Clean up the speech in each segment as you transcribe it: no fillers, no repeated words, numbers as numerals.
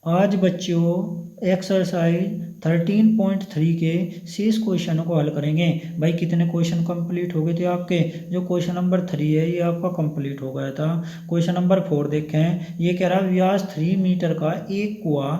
आज बच्चों एक्सरसाइज 13.3 के शेष क्वेश्चनों को हल करेंगे। भाई कितने क्वेश्चन कंप्लीट हो गए थे आपके? जो क्वेश्चन नंबर 3 है ये आपका कंप्लीट हो गया था। क्वेश्चन नंबर 4 देखें। ये कह रहा है व्यास 3 मीटर का एक कुआं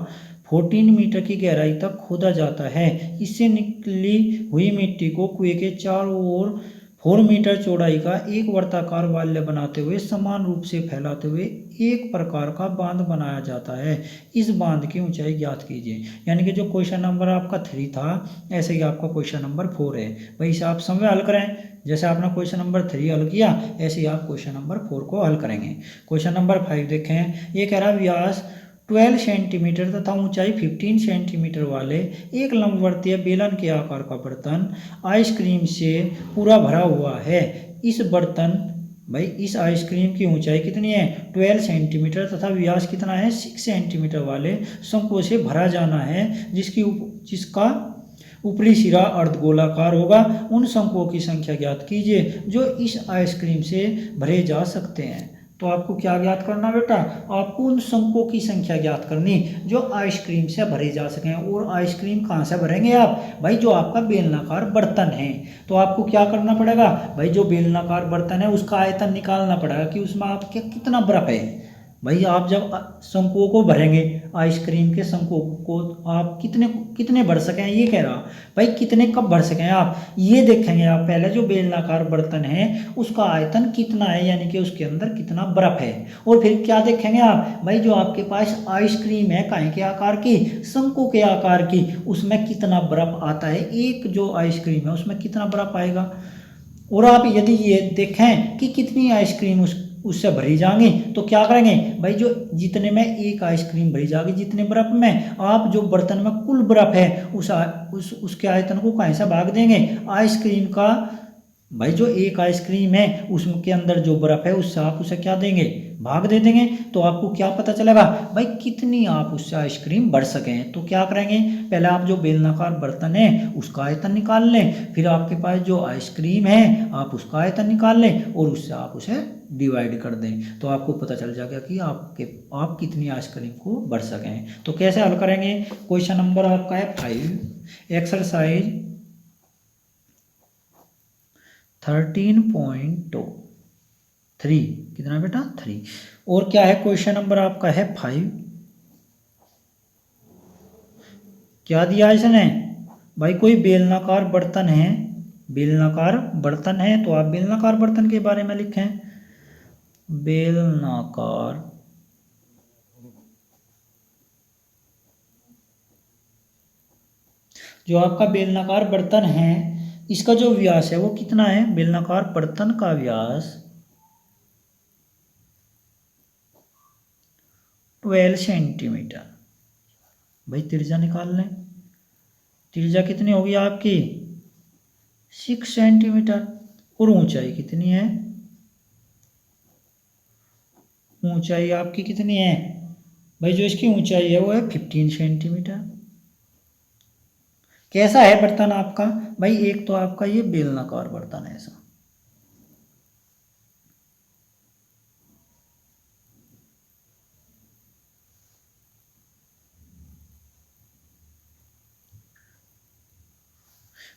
14 मीटर की गहराई तक खोदा जाता है। इससे निकली हुई मिट्टी को कुएं के चारों ओर 4 मीटर चौड़ाई का एक वर्ताकार वाल्य बनाते हुए समान रूप से फैलाते हुए एक प्रकार का बांध बनाया जाता है। इस बांध की ऊंचाई ज्ञात कीजिए। यानी कि जो क्वेश्चन नंबर आपका 3 था ऐसे ही आपका क्वेश्चन नंबर 4 है। भाई इसे आप समय हल करें। जैसे आपने क्वेश्चन नंबर 3 हल किया ऐसे ही आप क्वेश्चन नंबर 4 को हल करेंगे। क्वेश्चन नंबर 5 देखें। ये कह रहा है व्यास 12 सेंटीमीटर तथा ऊंचाई 15 सेंटीमीटर वाले एक लंबवर्तीय बेलन के आकार का बर्तन आइसक्रीम से पूरा भरा हुआ है। इस बर्तन भाई इस आइसक्रीम की ऊंचाई कितनी है? 12 सेंटीमीटर तथा व्यास कितना है? 6 सेंटीमीटर वाले शंकुओं से भरा जाना है जिसका ऊपरी सिरा अर्धगोलाकार होगा। उन शंकुओं की संख्या ज्ञात कीजिए जो इस आइसक्रीम से भरे जा सकते हैं। तो आपको क्या ज्ञात करना बेटा? आपको उन शंकुओं की संख्या ज्ञात करनी जो आइसक्रीम से भरे जा सकें। और आइसक्रीम कहाँ से भरेंगे आप? भाई जो आपका बेलनाकार बर्तन है। तो आपको क्या करना पड़ेगा? भाई जो बेलनाकार बर्तन है उसका आयतन निकालना पड़ेगा कि उसमें आपके कितना बर्फ है। भाई आप जब शंकुओं को भरेंगे आइसक्रीम के शंकुओं को आप कितने कितने भर सकें ये कह रहा। भाई कितने कब भर सकें आप ये देखेंगे। आप पहले जो बेलनाकार बर्तन है उसका आयतन कितना है यानी कि उसके अंदर कितना बर्फ है। और फिर क्या देखेंगे आप? भाई जो आपके पास आइसक्रीम है काहे के आकार की? शंकु के आकार की, उसमें कितना बर्फ आता है। एक जो आइसक्रीम है उसमें कितना बर्फ आएगा। और आप यदि ये देखें कि कितनी आइसक्रीम उससे भरी जाएंगी तो क्या करेंगे? भाई जो जितने में एक आइसक्रीम भरी जाएगी जितने बर्फ में आप जो बर्तन में कुल बर्फ है उसके आयतन को कहीं से भाग देंगे आइसक्रीम का। भाई जो एक आइसक्रीम है उसके अंदर जो बर्फ है उससे आप उसे क्या देंगे? भाग दे देंगे। तो आपको क्या पता चलेगा? भाई कितनी आप उससे आइसक्रीम भर सकें। तो क्या करेंगे? पहले आप जो बेलनाकार बर्तन है उसका आयतन निकाल लें। फिर आपके पास जो आइसक्रीम है आप उसका आयतन निकाल लें और उससे आप उसे डिवाइड कर दें। तो आपको पता चल जाएगा कि आप कितनी आइसक्रीम को भर सकें। तो कैसे हल करेंगे? क्वेश्चन नंबर आपका है 5 एक्सरसाइज 13.3 कितना बेटा? 3। और क्या है? क्वेश्चन नंबर आपका है 5। क्या दिया इसने? भाई कोई बेलनाकार बर्तन है। बेलनाकार बर्तन है तो आप बेलनाकार बर्तन के बारे में लिखें। बेलनाकार जो आपका बेलनाकार बर्तन है इसका जो व्यास है वो कितना है? बेलनाकार बर्तन का व्यास 12 सेंटीमीटर। भाई त्रिज्या निकाल लें। त्रिज्या कितनी होगी आपकी? 6 सेंटीमीटर। और ऊंचाई कितनी है? ऊंचाई आपकी कितनी है? भाई जो इसकी ऊंचाई है वो है 15 सेंटीमीटर। कैसा है बर्तन आपका? भाई एक तो आपका ये बेलनाकार बर्तन है ऐसा।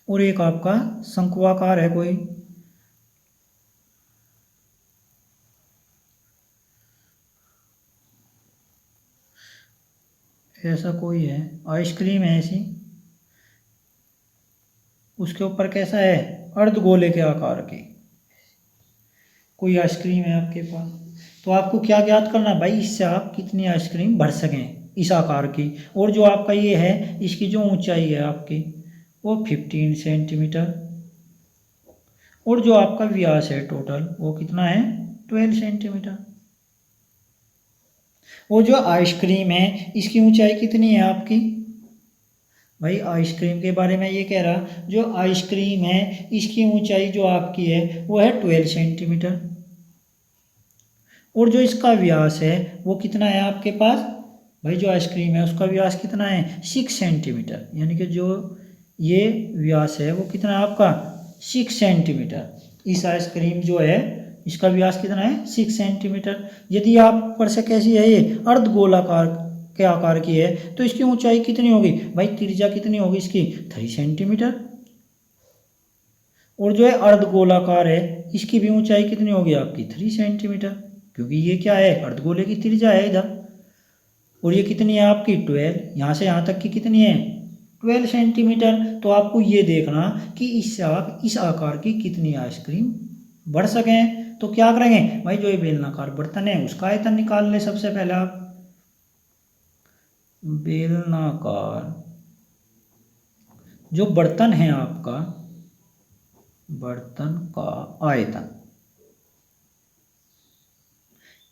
और एक आपका शंक्वाकार है कोई। ऐसा कोई है आइसक्रीम है ऐसी। उसके ऊपर कैसा है? अर्धगोले के आकार की कोई आइसक्रीम है आपके पास। तो आपको क्या ज्ञात करना? भाई इससे आप कितनी आइसक्रीम भर सकें इस आकार की। और जो आपका ये है इसकी जो ऊंचाई है आपकी वो 15 सेंटीमीटर। और जो आपका व्यास है टोटल वो कितना है? 12 सेंटीमीटर। वो जो आइसक्रीम है इसकी ऊंचाई कितनी है आपकी? भाई आइसक्रीम के बारे में ये कह रहा जो आइसक्रीम है इसकी ऊंचाई जो आपकी है वो है 12 सेंटीमीटर। और जो इसका व्यास है वो कितना है आपके पास? भाई जो आइसक्रीम है उसका व्यास कितना है? 6 सेंटीमीटर। यानी कि जो ये व्यास है वो कितना है आपका? 6 सेंटीमीटर। इस आइसक्रीम जो है इसका व्यास कितना है? 6 सेंटीमीटर। यदि आप ऊपर से कैसी है ये अर्धगोलाकार के आकार की है तो इसकी ऊंचाई कितनी होगी भाई, त्रिज्या कितनी होगी इसकी 3 सेंटीमीटर। और जो है अर्धगोलाकार है इसकी भी ऊंचाई कितनी होगी आपकी 3 सेंटीमीटर, क्योंकि ये क्या है अर्धगोले की त्रिज्या है इधर। और ये कितनी है आपकी 12, यहाँ से यहाँ तक की कितनी है 12 सेंटीमीटर। तो आपको ये देखना कि इससे आप इस आकार की कितनी आइसक्रीम बढ़ सकें। तो क्या करेंगे भाई, जो ये बेलनाकार बर्तन है उसका आयतन निकाल लें। सबसे पहले आप बेलनाकार जो बर्तन है आपका, बर्तन का आयतन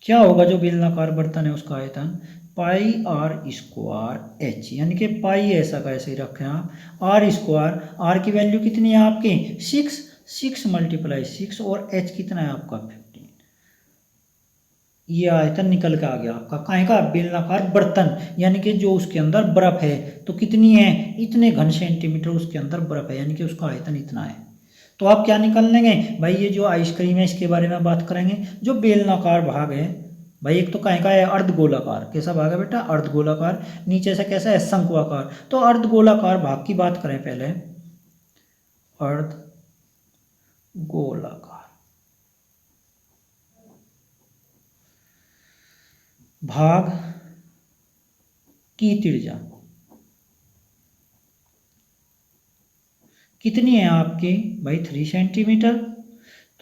क्या होगा, जो बेलनाकार बर्तन है उसका आयतन पाई आर स्क्वायर एच, यानी कि पाई ऐसा कैसे ही रखें आप, आर स्क्वायर, आर की वैल्यू कितनी है आपकी 6, 6 × 6 और एच कितना है आपका 15। ये आयतन निकल के आ गया आपका काहे का बेलनाकार बर्तन, यानी कि जो उसके अंदर बर्फ है तो कितनी है इतने घन सेंटीमीटर उसके अंदर बर्फ है, यानी कि उसका आयतन इतना है। तो आप क्या निकाल लेंगे भाई, ये जो आइसक्रीम है इसके बारे में बात करेंगे। जो बेलनाकार भाग है भाई, एक तो काहे का है अर्धगोलाकार, कैसा भाग है बेटा अर्धगोलाकार, नीचे से कैसा है शंक्वाकार। तो अर्धगोलाकार भाग की बात करें पहले, अर्धगोलाकार भाग की त्रिज्या कितनी है आपकी भाई 3 सेंटीमीटर।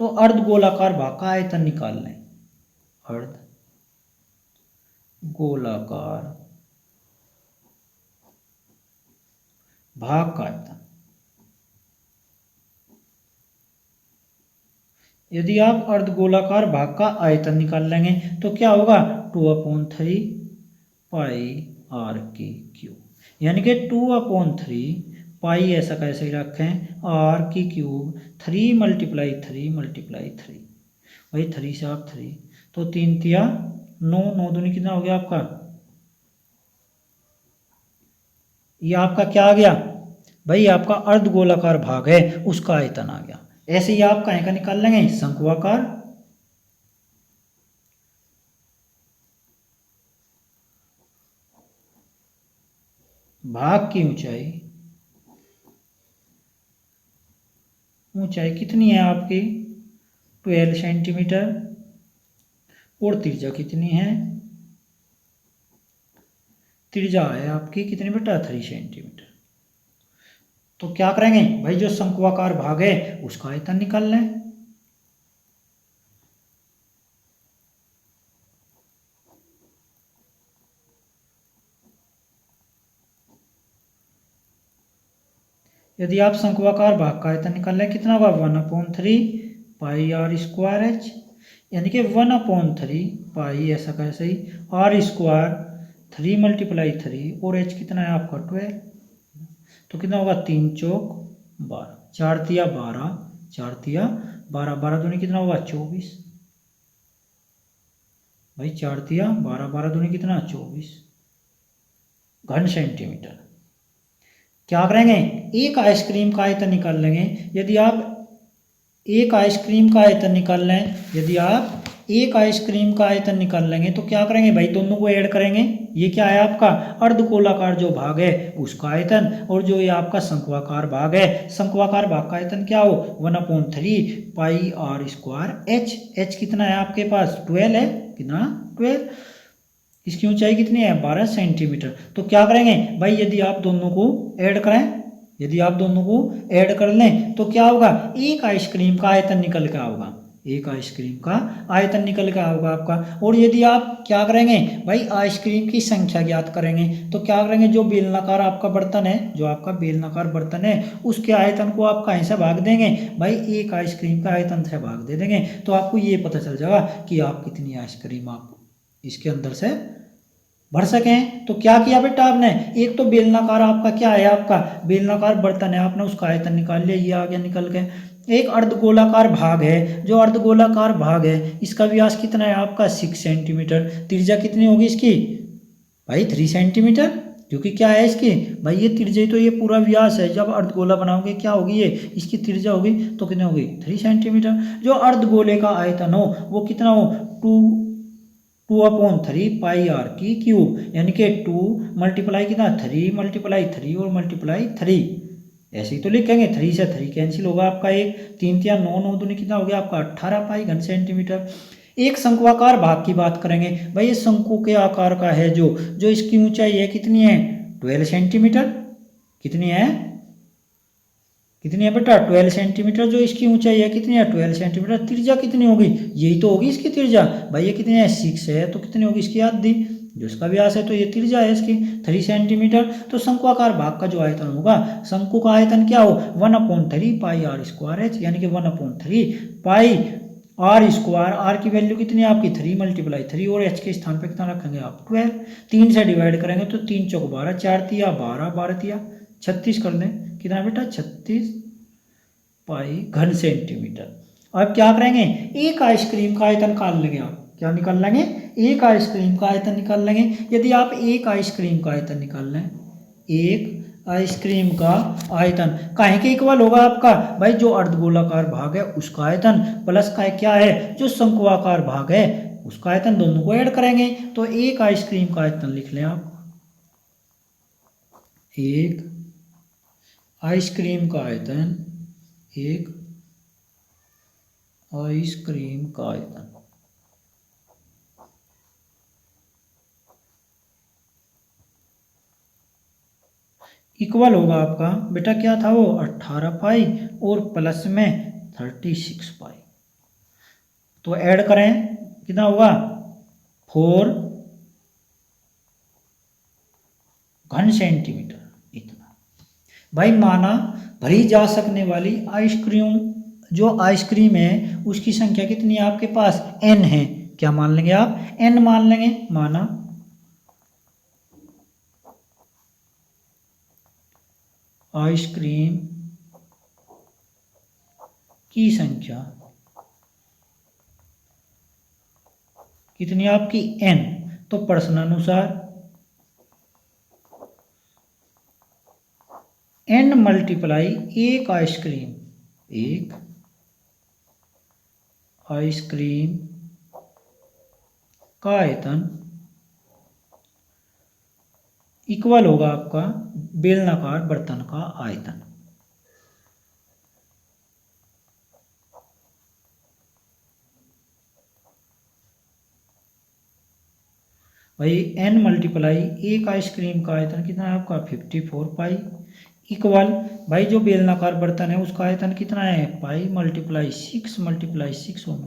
तो अर्धगोलाकार भाग का आयतन निकाल लें, अर्धगोलाकार भाग का आयतन, यदि आप अर्धगोलाकार भाग का आयतन निकाल लेंगे तो क्या होगा 2/3 पाई आर की क्यूब, यानी कि 2/3 पाई ऐसा कैसे ही रखें आर की क्यूब 3 × 3 भाई 3 से आप 3 तो 3 तिया 9, 9 दूनी कितना हो गया आपका, ये आपका क्या आ गया भाई, आपका अर्धगोलाकार भाग है उसका आयतन आ गया। ऐसे ही आप कहीं का निकाल लेंगे शंक्वाकार, भाग की ऊंचाई कितनी है आपकी 12 सेंटीमीटर और त्रिज्या कितनी है, त्रिज्या है आपकी कितनी बेटा 3 सेंटीमीटर। तो क्या करेंगे भाई, जो शंक्वाकार भाग है उसका आयतन निकाल लें। यदि आप शंक्वाकार भाग का आयतन निकाल लें कितना होगा 1/3 पाई आर स्क्वायर एच, यानी कि 1/3 पाई ऐसा कैसे ही आर स्क्वायर 3 × 3 और एच कितना है आपका 12, तो कितना होगा 3 चौक 12, 4 तिया 12, 4 तिया 12, 12 दूनी कितना होगा 24 भाई, 4 तिया 12, 12 दूनी कितना 24 घन सेंटीमीटर। क्या करेंगे एक आइसक्रीम का आयतन निकाल लेंगे। यदि आप एक आइसक्रीम का आयतन निकाल लें, यदि आप एक आइसक्रीम का आयतन निकाल लेंगे तो क्या करेंगे भाई, दोनों को ऐड करेंगे। ये क्या है आपका अर्धगोलाकार जो भाग है उसका आयतन, और जो ये आपका शंक्वाकार भाग है, शंक्वाकार भाग का आयतन क्या हो 1/3 पाई आर स्क्वायर एच, एच कितना है आपके पास 12 है, कितना 12, इसकी ऊंचाई कितनी है 12 सेंटीमीटर। तो क्या करेंगे भाई, यदि आप दोनों को ऐड करें, यदि आप दोनों को ऐड कर लें तो क्या होगा एक आइसक्रीम का आयतन निकल के आओगा, एक आइसक्रीम का आयतन निकल के आओगा आपका। और यदि आप क्या करेंगे भाई आइसक्रीम की संख्या ज्ञात करेंगे तो क्या करेंगे, जो बेलनाकार आपका बर्तन है, जो आपका बेलनाकार बर्तन है उसके आयतन को आप कहीं से भाग देंगे भाई, एक आइसक्रीम का आयतन से भाग दे देंगे। तो आपको ये पता चल जाएगा कि आप कितनी आइसक्रीम आप इसके अंदर से भर सकें। तो क्या किया बेटा आपने, एक तो बेलनाकार आपका क्या है, आपका बेलनाकार बर्तन है, आपने उसका आयतन निकाल लिया, ये आ गया निकल के। एक अर्धगोलाकार भाग है, जो अर्धगोलाकार भाग है इसका व्यास कितना है आपका 6 सेंटीमीटर, त्रिज्या कितनी होगी इसकी भाई 3 सेंटीमीटर, क्योंकि क्या है इसकी भाई ये त्रिज्या, तो ये पूरा व्यास है, जब अर्धगोला बनाओगे क्या होगी ये इसकी त्रिज्या होगी तो कितनी होगी 3 सेंटीमीटर। जो अर्धगोले का आयतन हो वो कितना हो 2 2/3 की क्यूब, यानी कि 2 मल्टीप्लाई कितना 3 मल्टीप्लाई 3 और मल्टीप्लाई 3। ऐसे ही तो लिखेंगे, 3 से 3 कैंसिल होगा आपका, एक 3 या 9 9 दूनी कितना हो गया आपका 18 पाई घन सेंटीमीटर। एक शंक्वाकार भाग की बात करेंगे भाई, ये शंकु के आकार का है जो इसकी ऊंचाई है कितनी है 12 सेंटीमीटर। कितनी है बेटा 12 सेंटीमीटर। जो इसकी ऊंचाई है कितनी है 12 सेंटीमीटर। त्रिज्या कितनी होगी, यही तो होगी इसकी त्रिज्या भाई, ये कितनी है 6 है, तो कितनी होगी इसकी आधी। जो इसका व्यास है तो ये त्रिज्या है इसकी 3 सेंटीमीटर। तो शंक्वाकार भाग का जो आयतन होगा, शंकु का आयतन क्या हो 1/3 पाई आर स्क्वायर एच, यानी कि 1/3 पाई आर स्क्वायर। आर की वैल्यू कितनी है आपकी 3 मल्टीप्लाई 3 और एच के स्थान पे कितना रखेंगे आप 12। 3 से डिवाइड करेंगे तो 3 चौक 12, 4 तिया 12, 12 तिया 36 कर दें, कितना बेटा 36 पाई घन सेंटीमीटर। अब क्या करेंगे, एक आइसक्रीम का आयतन निकाल लेंगे आप। क्या निकाल लेंगे, एक आइसक्रीम का आयतन निकाल लेंगे। यदि आप एक आइसक्रीम का आयतन निकाल लें, एक आइसक्रीम का आयतन काहे के इक्वल होगा आपका भाई, जो अर्धगोलाकार भाग है उसका आयतन प्लस का क्या है जो शंक्वाकार भाग है उसका आयतन, दोनों को ऐड करेंगे तो एक आइसक्रीम का आयतन लिख लें आप। एक आइसक्रीम का आयतन, एक आइसक्रीम का आयतन इक्वल होगा आपका बेटा क्या था वो 18 पाई और प्लस में 36 पाई। तो ऐड करें कितना होगा 4 घन सेंटीमीटर इतना। भाई माना भरी जा सकने वाली आइसक्रीम, जो आइसक्रीम है उसकी संख्या कितनी है आपके पास n है। क्या मान लेंगे आप n मान लेंगे। माना आइसक्रीम की संख्या कितनी आपकी n, तो प्रश्नानुसार n मल्टीप्लाई एक आइसक्रीम, एक आइसक्रीम का आयतन इक्वल होगा आपका बेलनाकार बर्तन का आयतन। भाई n मल्टीप्लाई एक आइसक्रीम का आयतन कितना है आपका 54 पाई इक्वल, भाई जो बेलनाकार बर्तन है उसका आयतन कितना है पाई मल्टीप्लाई 6 मल्टीप्लाई 6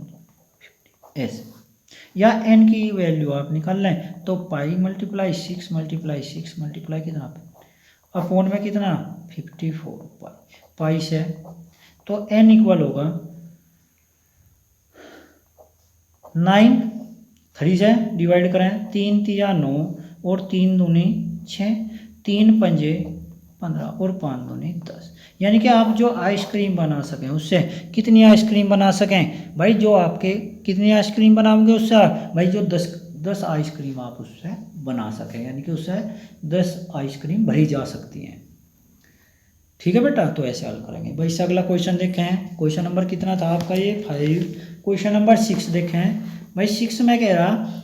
ऐसे, या n की वैल्यू आप निकाल लें तो पाई मल्टीप्लाई 6 मल्टीप्लाई 6 मल्टीप्लाई कितना अपॉन में कितना 54 पाई से, तो n इक्वल होगा 9, 3 से डिवाइड करें 3 तिया 9 और 3 दूनी 6, 3 पंजे 15 और 5 दूनी 10। यानी कि आप जो आइसक्रीम बना सकें उससे कितनी आइसक्रीम बना सकें भाई, जो आपके कितनी आइसक्रीम बनाओगे उससे भाई जो 10 आइसक्रीम आप उससे बना सकें, यानी कि उससे 10 आइसक्रीम भरी जा सकती हैं। ठीक है बेटा, तो ऐसे हल करेंगे। भाई इससे अगला क्वेश्चन देखें, क्वेश्चन नंबर कितना था आपका ये 5। क्वेश्चन नंबर 6 देखें भाई। 6 में कह रहा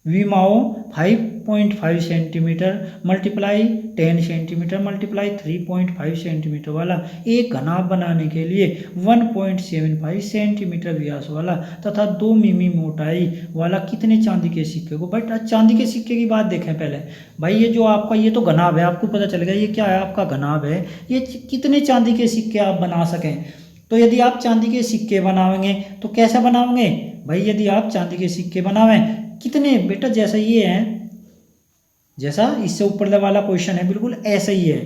विमाओ 5.5 centimetre multiply 10 centimetre multiply 3.5 centimetre वाला एक घनाभ बनाने के लिए 1.75 सेंटीमीटर व्यास वाला तथा 2 मिमी मोटाई वाला कितने चांदी के सिक्के को, बट चांदी के सिक्के की बात देखें पहले भाई। ये जो आपका ये तो घनाभ है, आपको पता चलेगा ये क्या है आपका घनाभ है, ये कितने चांदी के सिक्के आप बना सकें। तो यदि आप चांदी के सिक्के बनाओगे तो कैसे बनाओगे भाई, यदि आप चांदी के सिक्के बनावें कितने बेटा, जैसा ये है, जैसा इससे ऊपर वाला क्वेश्चन है बिल्कुल ऐसा ही है,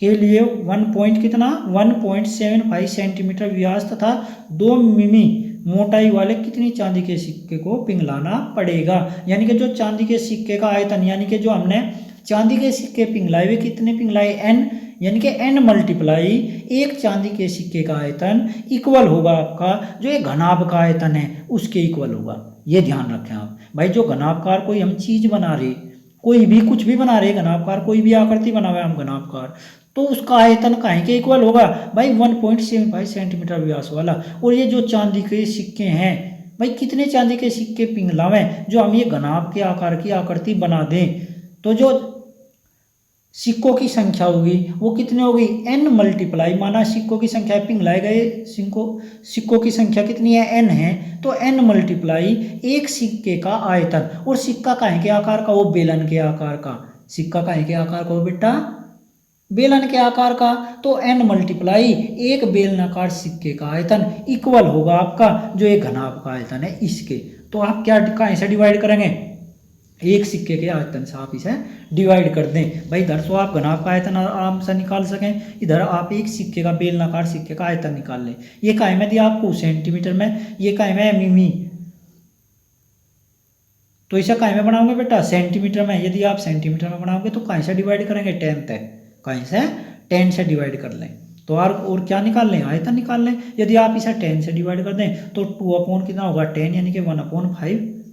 के लिए 1.75 सेंटीमीटर व्यास तथा 2 मिमी मोटाई वाले कितनी चांदी के सिक्के को पिघलाना पड़ेगा। यानी कि जो चांदी के सिक्के का आयतन, यानी कि जो हमने चांदी के सिक्के पिघलाए हुए कितने पिघलाए n, यानी कि n मल्टीप्लाई एक चांदी के सिक्के का आयतन इक्वल होगा आपका जो ये घनाभ का आयतन है उसके इक्वल होगा। ये ध्यान रखें आप भाई, जो घनाभकार कोई हम चीज बना रहे, कोई भी कुछ भी बना रहे घनाभकार, कोई भी आकृति बना हुआ है हम घनाभकार, तो उसका आयतन काहे के इक्वल होगा भाई 1.75 सेंटीमीटर व्यास वाला। और ये जो चांदी के सिक्के हैं भाई कितने चांदी के सिक्के पिघलावें जो हम ये घनाभ के आकार की आकृति बना दें। तो जो सिक्कों की संख्या होगी वो कितनी होगी, n मल्टीप्लाई, माना सिक्कों की संख्या पिघलाए गए सिक्कों की संख्या कितनी है, n है, तो n मल्टीप्लाई एक सिक्के का आयतन। और सिक्का काहे के आकार का, वो बेलन के आकार का। सिक्का काहे के आकार का हो बेटा, बेलन के आकार का। तो n मल्टीप्लाई एक बेलनाकार सिक्के का आयतन इक्वल होगा आपका जो एक घनाभ का आयतन है इसके। तो आप क्या कहाँ से डिवाइड करेंगे, एक सिक्के के आयतन से आप इसे डिवाइड कर दें। भाई इधर तो आप घनाभ का आयतन आराम से निकाल सकें, इधर आप एक सिक्के का बेलनाकार सिक्के का आयतन निकाल लें। ये काहे में दिया आपको सेंटीमीटर में, ये काहे में मिमी, तो इसे काहे में बनाओगे बेटा, सेंटीमीटर में। यदि आप सेंटीमीटर में बनाओगे तो काहे से डिवाइड करेंगे, 10 तक, काहे से 10 से डिवाइड कर लें। तो और क्या निकाल लें, आयतन निकाल लें। यदि आप इसे 10 से डिवाइड कर दें तो 2 कितना होगा 10, यानी कि 1/5,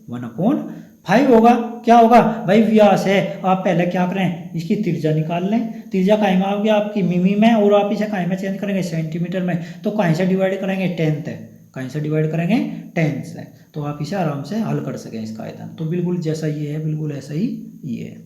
1/5 होगा। क्या होगा भाई, व्यास है, आप पहले क्या करें, इसकी त्रिज्या निकाल लें। त्रिज्या काहे में आओगे आपकी मिमी में, और आप इसे काहे में चेंज करेंगे, सेंटीमीटर में। तो काहे से डिवाइड करेंगे, 10 तक, कहीं से डिवाइड करेंगे 10 से। तो आप इसे आराम से हल कर सकें इसका आयतन। तो बिल्कुल जैसा ये है बिल्कुल ऐसा ही ये है,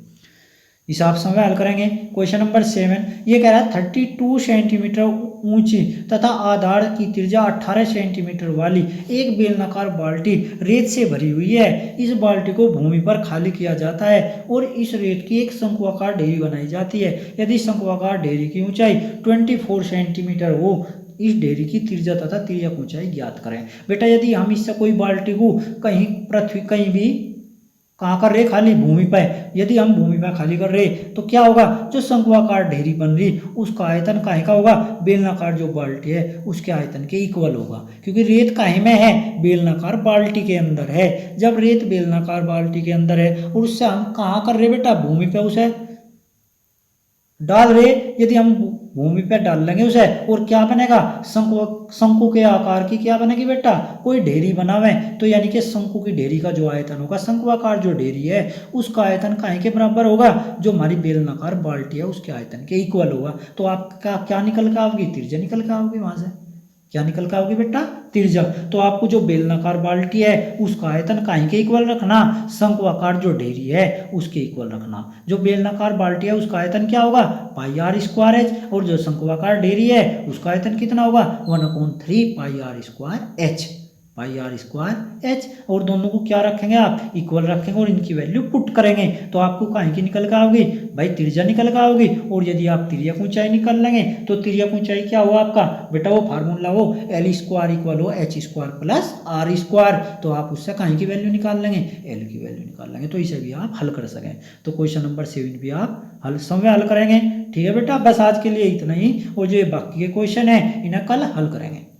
हिसाब से हमें हल करेंगे। क्वेश्चन नंबर 7 ये कह रहा है 32 सेंटीमीटर ऊंची तथा आधार की त्रिज्या 18 सेंटीमीटर वाली एक बेलनाकार बाल्टी रेत से भरी हुई है। इस बाल्टी को भूमि पर खाली किया जाता है और इस रेत की एक शंकुआकार ढेरी बनाई जाती है। यदि शंकुआकार ढेरी की ऊंचाई 24 सेंटीमीटर हो, इस ढेरी की त्रिज्या तथा तिर्यक ऊंचाई ज्ञात करें। बेटा यदि हम इससे कोई बाल्टी को कहीं पृथ्वी कहीं भी कहाँ कर रहे, खाली भूमि पर, यदि हम भूमि पर खाली कर रहे तो क्या होगा, जो शंकुआकार ढेरी बन रही उसका आयतन काहे का होगा, बेलनाकार जो बाल्टी है उसके आयतन के इक्वल होगा। क्योंकि रेत काहे में है, बेलनाकार बाल्टी के अंदर है। जब रेत बेलनाकार बाल्टी के अंदर है और उससे हम कहाँ कर रहे बेटा, भूमि पे उसे डाल रहे, यदि हम भूमि पे डाल लेंगे उसे, और क्या बनेगा, शंकु के आकार की क्या बनेगी बेटा, कोई ढेरी बनावे, तो यानी कि शंकु की ढेरी का जो आयतन होगा, शंकुआकार जो ढेरी है उसका आयतन काहे के बराबर होगा, जो हमारी बेलनाकार बाल्टी है उसके आयतन के इक्वल होगा। तो आपका क्या निकल के आओगी, त्रिज्या निकल के आओगी, वहां से क्या निकल के आओगी बेटा, त्रिज्या। तो आपको जो बेलनाकार बाल्टी है उसका आयतन काहे के इक्वल रखना, शंकुआकार जो ढेरी है उसके इक्वल रखना। जो बेलनाकार बाल्टी है उसका आयतन क्या होगा, πr²h, और जो शंकुआकार ढेरी है उसका आयतन कितना होगा, 1/3 πr²h, πr²h। और दोनों को क्या रखेंगे आप, इक्वल रखेंगे और इनकी वैल्यू पुट करेंगे। तो आपको काहे की निकल के आओगी भाई, त्रिज्या निकल के आओगी। और यदि आप तिर्यक ऊंचाई निकल लेंगे तो तिर्यक ऊंचाई क्या हुआ आपका बेटा, वो फार्मूला हो L² इक्वल हो h² प्लस r²। तो आप उससे काहे की वैल्यू निकाल लेंगे, L की वैल्यू निकाल लेंगे। तो इसे भी आप हल कर सकें। तो क्वेश्चन नंबर 7 भी आप समय हल करेंगे। ठीक है बेटा, बस आज के लिए इतना ही, और जो बाकी के क्वेश्चन है इन्हें कल हल करेंगे।